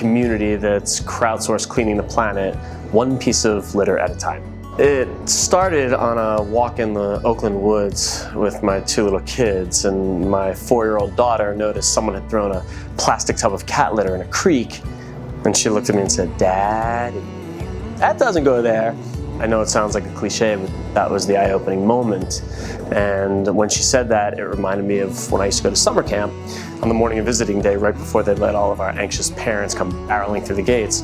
community that's crowdsourced cleaning the planet one piece of litter at a time. It started on a walk in the Oakland woods with my 2 little kids, and my 4-year-old daughter noticed someone had thrown a plastic tub of cat litter in a creek, and she looked at me and said, "Daddy, that doesn't go there." I know it sounds like a cliche, but that was the eye-opening moment. And when she said that, it reminded me of when I used to go to summer camp on the morning of visiting day, right before they'd let all of our anxious parents come barreling through the gates.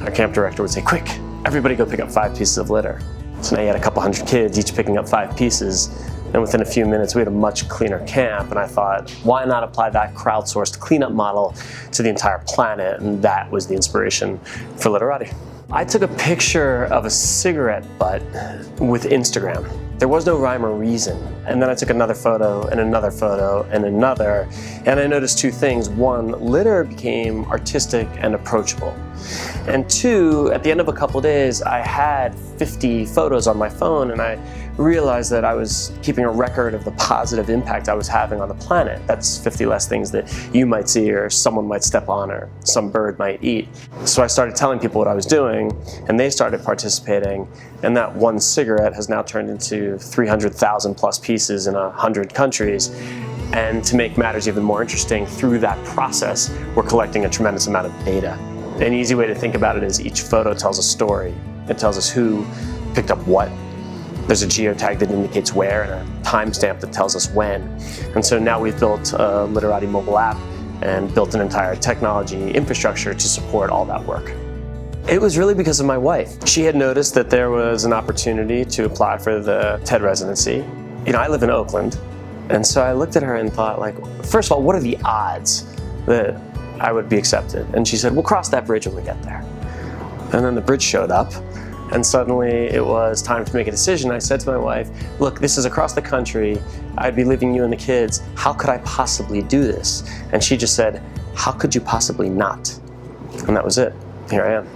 Our camp director would say, "Quick, everybody go pick up 5 pieces of litter." So now you had a couple hundred kids, each picking up 5 pieces. And within a few minutes, we had a much cleaner camp. And I thought, why not apply that crowdsourced cleanup model to the entire planet? And that was the inspiration for Literati. I took a picture of a cigarette butt with Instagram. There was no rhyme or reason. And then I took another photo and another photo and another. And I noticed 2 things. 1, litter became artistic and approachable. And 2, at the end of a couple days, I had 50 photos on my phone, and I realized that I was keeping a record of the positive impact I was having on the planet. That's 50 less things that you might see, or someone might step on, or some bird might eat. So I started telling people what I was doing, and they started participating, and that 1 cigarette has now turned into 300,000 plus pieces in 100 countries. And to make matters even more interesting, through that process, we're collecting a tremendous amount of data. An easy way to think about it is each photo tells a story. It tells us who picked up what. There's a geotag that indicates where, and a timestamp that tells us when. And so now we've built a Literati mobile app and built an entire technology infrastructure to support all that work. It was really because of my wife. She had noticed that there was an opportunity to apply for the TED residency. You know, I live in Oakland, and so I looked at her and thought, like, first of all, what are the odds that I would be accepted? And she said, "We'll cross that bridge when we get there." And then the bridge showed up, and suddenly it was time to make a decision. I said to my wife, "Look, this is across the country. I'd be leaving you and the kids. How could I possibly do this?" And she just said, "How could you possibly not?" And that was it. Here I am.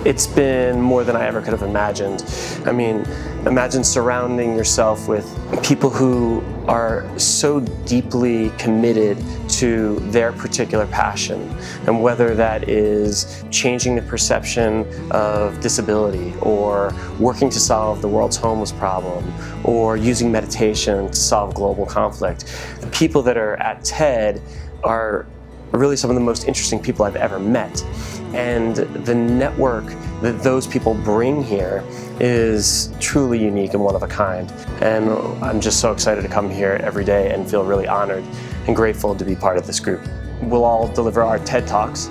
It's been more than I ever could have imagined. I mean, imagine surrounding yourself with people who are so deeply committed to their particular passion, and whether that is changing the perception of disability, or working to solve the world's homeless problem, or using meditation to solve global conflict. The people that are at TED are really some of the most interesting people I've ever met. And the network that those people bring here is truly unique and one of a kind. And I'm just so excited to come here every day and feel really honored and grateful to be part of this group. We'll all deliver our TED Talks,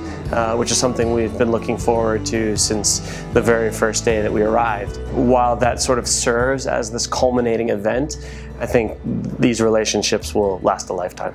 which is something we've been looking forward to since the very first day that we arrived. While that sort of serves as this culminating event, I think these relationships will last a lifetime.